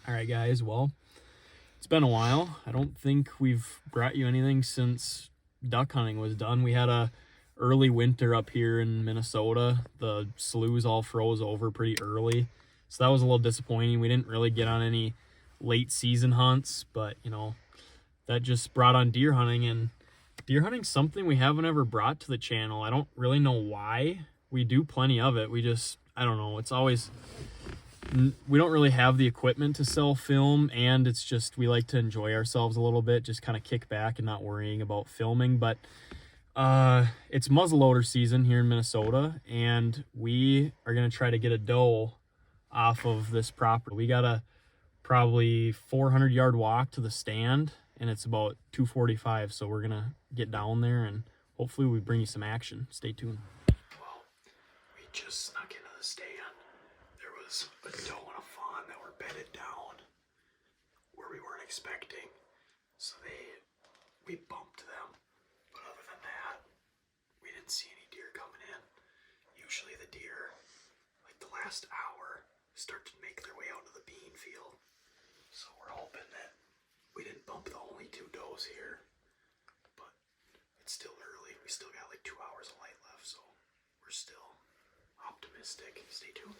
All right, guys. Well, it's been a while. I don't think we've brought you anything since duck hunting was done. We had a early winter up here in Minnesota. The sloughs all froze over pretty early, so that was a little disappointing. We didn't really get on any late season hunts, but that just brought on deer hunting, and deer hunting's something we haven't ever brought to the channel. I don't really know why. We do plenty of it. I don't know. It's always, we don't really have the equipment to sell film, and it's just we like to enjoy ourselves a little bit, just kind of kick back and not worrying about filming. But it's muzzleloader season here in Minnesota, and we are going to try to get a doe off of this property. We got a probably 400-yard walk to the stand, and it's about 2:45, so we're going to get down there, and hopefully we bring you some action. Stay tuned. Well, we just snuck into the stand. There was a doe and a fawn that were bedded down where we weren't expecting, so we bumped them. But other than that, we didn't see any deer coming in. Usually the deer, like the last hour, start to make their way out to the bean field. So we're hoping that we didn't bump the only two does here. But it's still early. We still got like 2 hours of light left, so we're still optimistic. Stay tuned.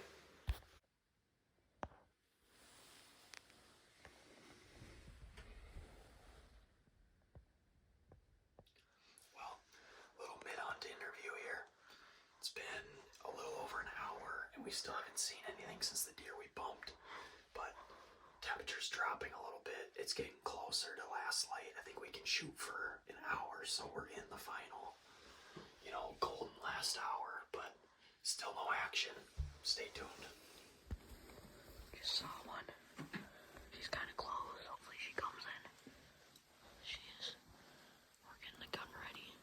Well, little mid-hunt interview here. It's been a little over an hour, and we still haven't seen anything since the deer we bumped. But temperature's dropping a little bit. It's getting closer to last light. I think we can shoot for an hour, so we're in the final, golden last hour, but still no action. Stay tuned. Just saw one. She's kind of close. Hopefully she comes in. She is. We're getting the gun ready.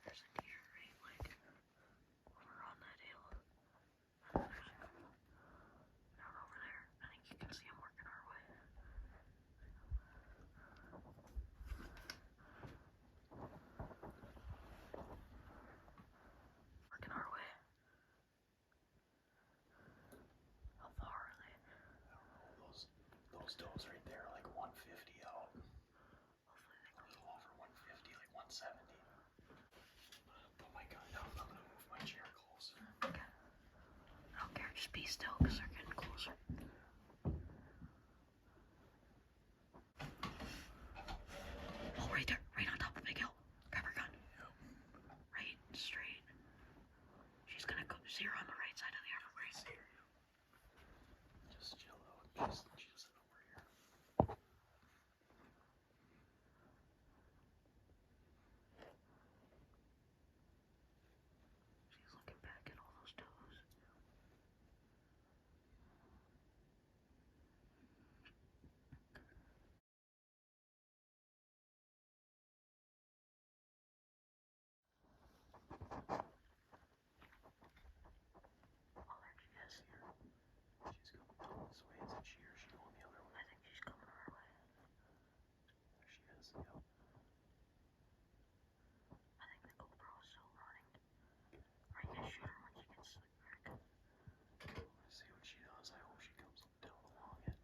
There's a deer right like over on that hill. Down over there. I think you can see him working our way. Working our way. How far are they? I don't know. Those does right there are like 150 out. Hopefully they a little over 150, like 170. Put my gun down. I'm gonna move my chair closer. Okay. I don't care. Just be still because they're getting closer. Oh, right there. Right on top of Big Hill. Grab her gun. Yep. Right straight. She's gonna go see her on the right side of the Everglades. Just chill out. She doesn't know we're here. She's looking back at all those toes. Oh, there she is. She's coming this way. Is it she or she going the other way? I think she's coming our way. There she is. Yep. I think the GoPro is still running. Are you gonna shoot her when she gets back? Let's see what she does. I hope she comes down along it.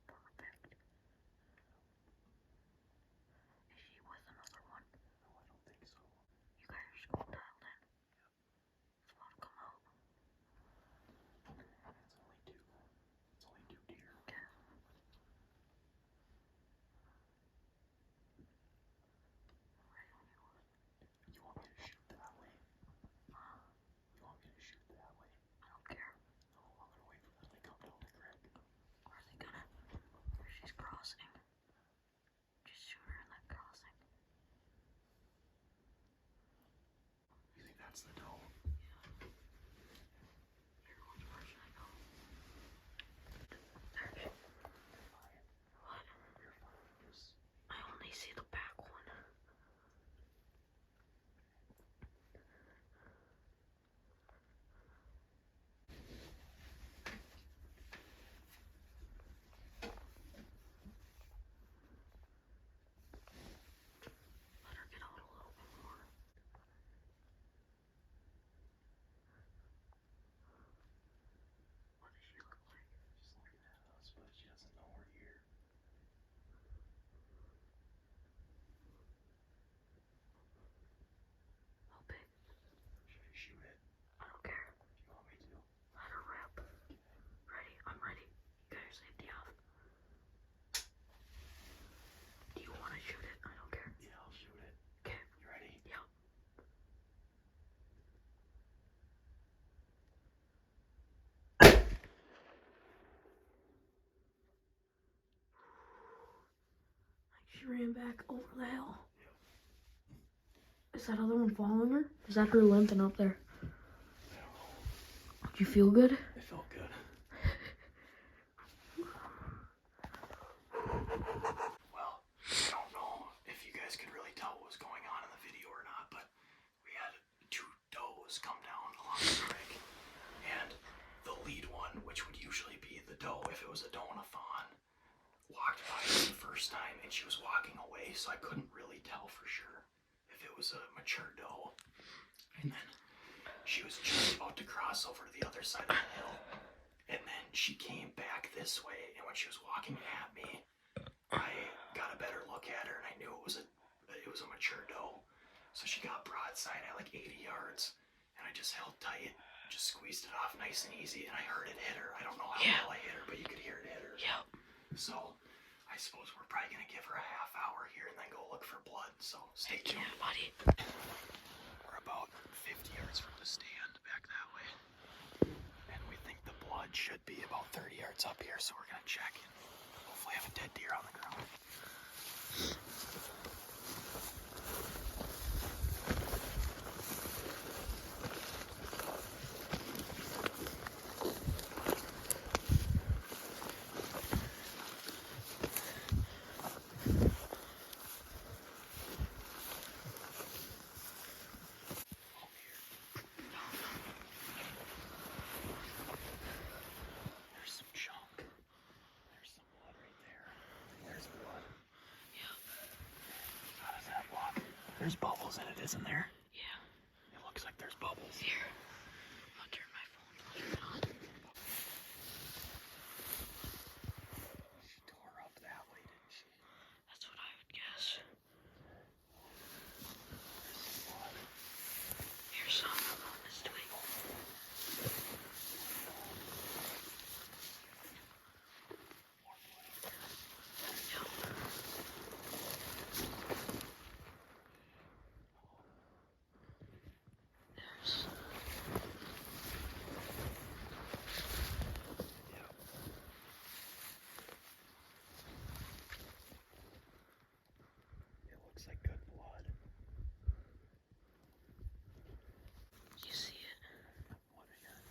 Perfect. Is she with another one? No, I don't think so. You guys are just going dialed in. It's about to come out. It's only two. It's only two deer. Okay. You want me to shoot that way? You want me to shoot that way? I don't care. No, I'm gonna wait for them to come down the creek. Are they gonna? She's crossing. Just shoot her in that crossing. You think that's the doe? Yeah. Here, where should I go? There she is. What? You're fine. I only see the back one. She ran back over the hill. Is that other one following her? Is that her limping up there? I don't know. Did you feel good? I felt good. Well, I don't know if you guys could really tell what was going on in the video or not, but we had 2 does come down along the creek, and the lead one, which would usually be the doe if it was a doe and a fawn, walked by us the first time, and she was walking away, so I couldn't really tell for sure if it was a mature doe. And then she was just about to cross over to the other side of the hill, and then she came back this way, and when she was walking at me, I got a better look at her, and I knew it was a mature doe. So she got broadside at like 80 yards, and I just held tight, just squeezed it off nice and easy, and I heard it hit her. I don't know how well I hit her, but you could hear it hit her. Yep. So I suppose we're probably gonna give her a half hour here and then go look for blood. So stay tuned. Yeah, buddy. We're about 50 yards from the stand back that way, and we think the blood should be about 30 yards up here. So we're gonna check and hopefully have a dead deer on the ground. There's bubbles in it, isn't there? Yeah. It looks like there's bubbles. Here. I'll turn my phone on. She tore up that way, didn't she? That's what I would guess. Here's some on this twig. Like good blood. You see it? What again?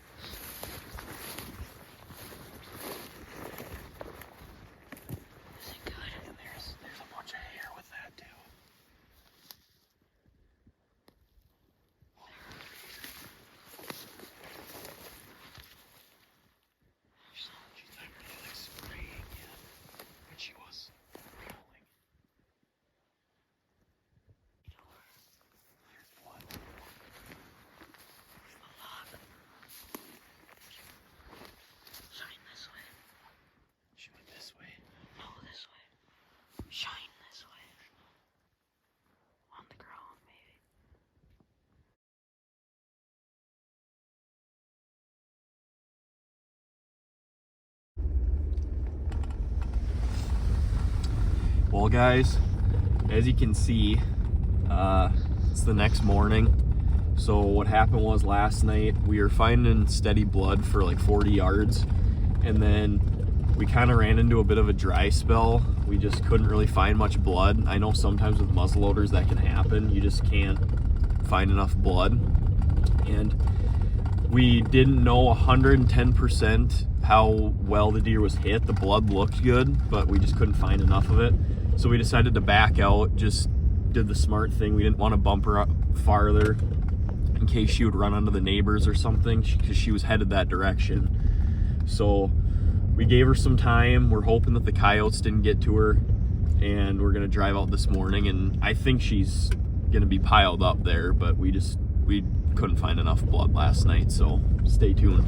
Is it good? And there's a bunch of hair with that too. She's not really like spraying yet, but she was growling. Shine this way. She went this way. No, this way. Shine this way. On the ground, maybe. Well, guys, as you can see, it's the next morning. So what happened was last night we were finding steady blood for like 40 yards, and then we kind of ran into a bit of a dry spell. We just couldn't really find much blood. I know sometimes with muzzleloaders that can happen. You just can't find enough blood, and we didn't know 110% how well the deer was hit. The blood looked good, but we just couldn't find enough of it. So we decided to back out, just did the smart thing. We didn't want to bump her up farther in case she would run onto the neighbors or something, because she was headed that direction. So we gave her some time. We're hoping that the coyotes didn't get to her, and we're gonna drive out this morning, and I think she's gonna be piled up there, but we couldn't find enough blood last night, so stay tuned.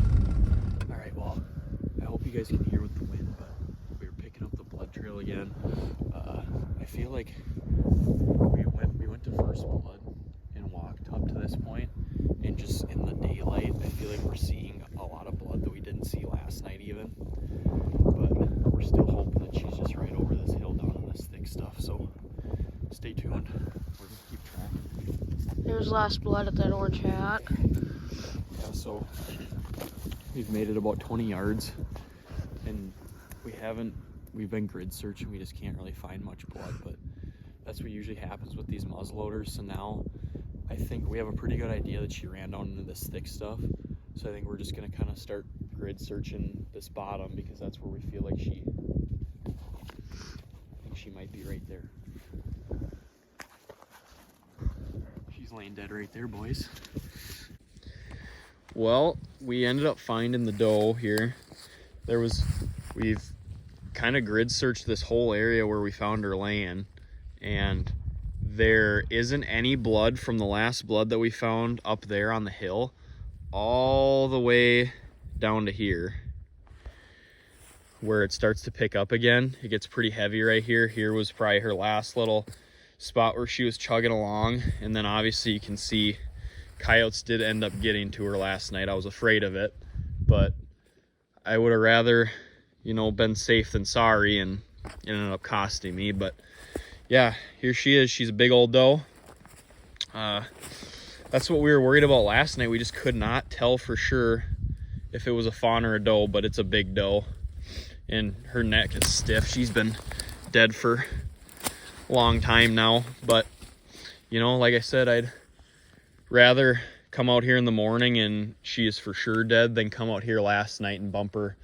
All right, well, I hope you guys can hear with the wind, but we were picking up the blood trail again. I feel like we went to first blood and walked up to this point, and just in the daylight, I feel like we're seeing a lot of blood that we didn't see last night even. But we're still hoping that she's just right over this hill down in this thick stuff, so stay tuned. We're gonna keep tracking. There's last blood at that orange hat. Yeah, so we've made it about 20 yards, and we've been grid searching. We just can't really find much blood, but that's what usually happens with these muzzleloaders. So now I think we have a pretty good idea that she ran down into this thick stuff. So I think we're just gonna kind of start grid searching this bottom, because that's where we feel like I think she might be right there. She's laying dead right there, boys. Well, we ended up finding the doe here. We've kind of grid searched this whole area where we found her laying, and there isn't any blood from the last blood that we found up there on the hill all the way down to here where it starts to pick up again. It gets pretty heavy right here. Here was probably her last little spot where she was chugging along, and then obviously you can see coyotes did end up getting to her last night. I was afraid of it, but I would have rather, you know, been safe than sorry, and it ended up costing me. But yeah, here she is. She's a big old doe. That's what we were worried about last night. We just could not tell for sure if it was a fawn or a doe, but it's a big doe, and her neck is stiff. She's been dead for a long time now, but you know, like I said, I'd rather come out here in the morning and she is for sure dead than come out here last night and bump her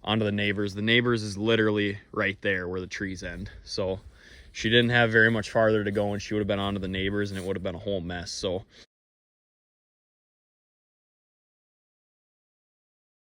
onto the neighbors. The neighbors is literally right there where the trees end, so she didn't have very much farther to go, and she would have been onto the neighbors and it would have been a whole mess. So